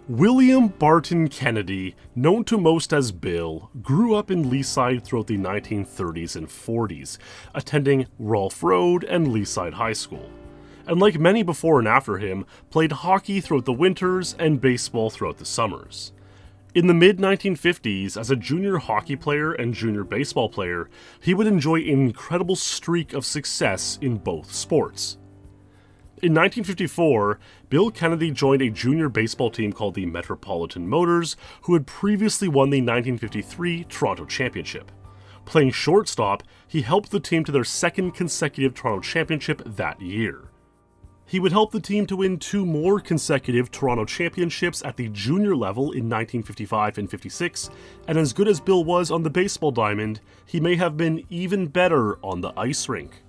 William Barton Kennedy, known to most as Bill, grew up in Leaside throughout the 1930s and 40s, attending Rolph Rd and Leaside High School, and like many before and after him, played hockey throughout the winters and baseball throughout the summers. In the mid-1950s, as a junior hockey player and junior baseball player, he would enjoy an incredible streak of success in both sports. In 1954, Bill Kennedy joined a junior baseball team called the Metropolitan Motors, who had previously won the 1953 Toronto Championship. Playing shortstop, he helped the team to their second consecutive Toronto Championship that year. He would help the team to win 2 more consecutive Toronto Championships at the junior level in 1955 and 56, and as good as Bill was on the baseball diamond, he may have been even better on the ice rink.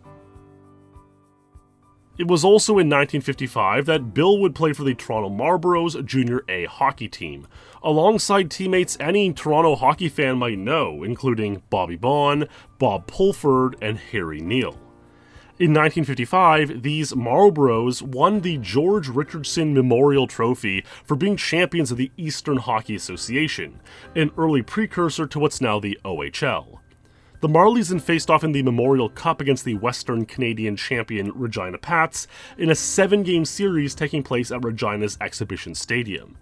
It was also in 1955 that Bill would play for the Toronto Marlboros Junior A hockey team, alongside teammates any Toronto hockey fan might know, including Bobby Baun, Bob Pulford, and Harry Neal. In 1955, these Marlboros won the George Richardson Memorial Trophy for being champions of the Eastern Hockey Association, an early precursor to what's now the OHL. The Marlies then faced off in the Memorial Cup against the Western Canadian champion Regina Pats in a 7-game series taking place at Regina's Exhibition Stadium.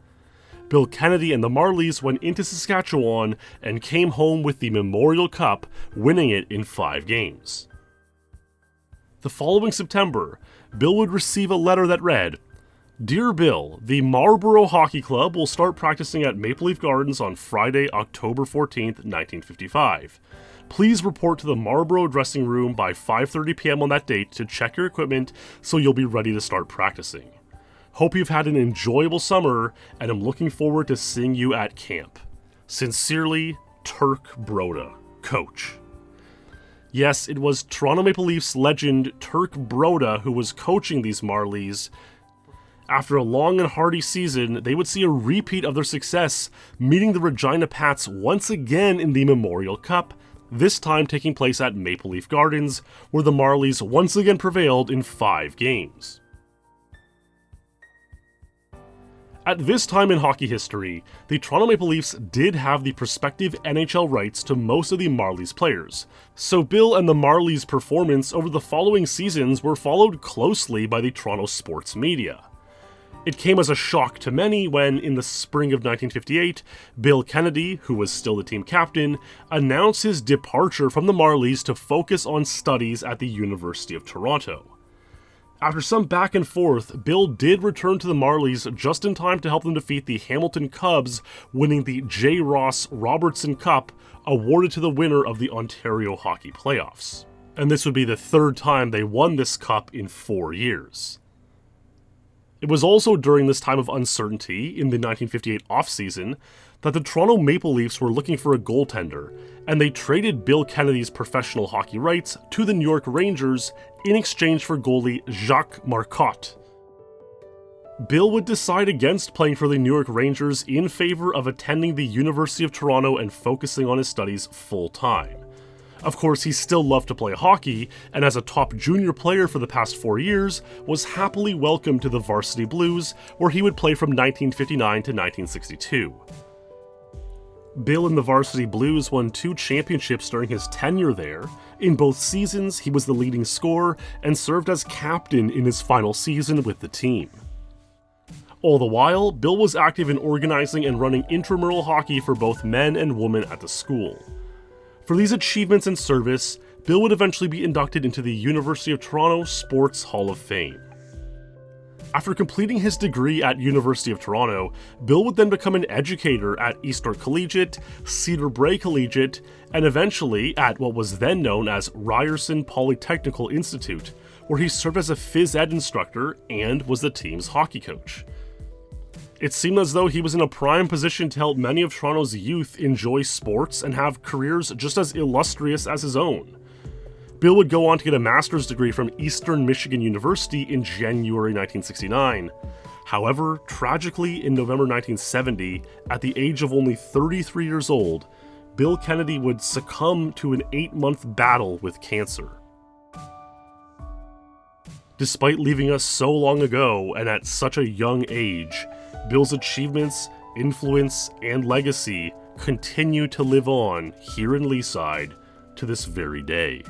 Bill Kennedy and the Marlies went into Saskatchewan and came home with the Memorial Cup, winning it in 5 games. The following September, Bill would receive a letter that read, "Dear Bill, the Marlboro Hockey Club will start practicing at Maple Leaf Gardens on Friday, October 14th, 1955. Please report to the Marlboro dressing room by 5:30 p.m. on that date to check your equipment so you'll be ready to start practicing. Hope you've had an enjoyable summer, and I'm looking forward to seeing you at camp. Sincerely, Turk Broda, Coach." Yes, it was Toronto Maple Leafs legend Turk Broda who was coaching these Marlies. After a long and hearty season, they would see a repeat of their success, meeting the Regina Pats once again in the Memorial Cup, this time taking place at Maple Leaf Gardens, where the Marlies once again prevailed in 5 games. At this time in hockey history, the Toronto Maple Leafs did have the prospective NHL rights to most of the Marlies players, so Bill and the Marlies' performance over the following seasons were followed closely by the Toronto sports media. It came as a shock to many when, in the spring of 1958, Bill Kennedy, who was still the team captain, announced his departure from the Marlies to focus on studies at the University of Toronto. After some back and forth, Bill did return to the Marlies just in time to help them defeat the Hamilton Cubs, winning the J. Ross Robertson Cup, awarded to the winner of the Ontario Hockey Playoffs. And this would be the 3rd time they won this cup in 4 years. It was also during this time of uncertainty, in the 1958 offseason, that the Toronto Maple Leafs were looking for a goaltender, and they traded Bill Kennedy's professional hockey rights to the New York Rangers in exchange for goalie Jacques Marcotte. Bill would decide against playing for the New York Rangers in favor of attending the University of Toronto and focusing on his studies full-time. Of course, he still loved to play hockey, and as a top junior player for the past 4 years, was happily welcomed to the Varsity Blues, where he would play from 1959 to 1962. Bill and the Varsity Blues won 2 championships during his tenure there. In both seasons, he was the leading scorer and served as captain in his final season with the team. All the while, Bill was active in organizing and running intramural hockey for both men and women at the school. For these achievements and service, Bill would eventually be inducted into the University of Toronto Sports Hall of Fame. After completing his degree at University of Toronto, Bill would then become an educator at Eastern Collegiate, Cedar Brae Collegiate, and eventually at what was then known as Ryerson Polytechnical Institute, where he served as a phys ed instructor and was the team's hockey coach. It seemed as though he was in a prime position to help many of Toronto's youth enjoy sports and have careers just as illustrious as his own. Bill would go on to get a master's degree from Eastern Michigan University in January 1969. However, tragically, in November 1970, at the age of only 33 years old, Bill Kennedy would succumb to an 8-month battle with cancer. Despite leaving us so long ago and at such a young age, Bill's achievements, influence, and legacy continue to live on here in Leaside to this very day.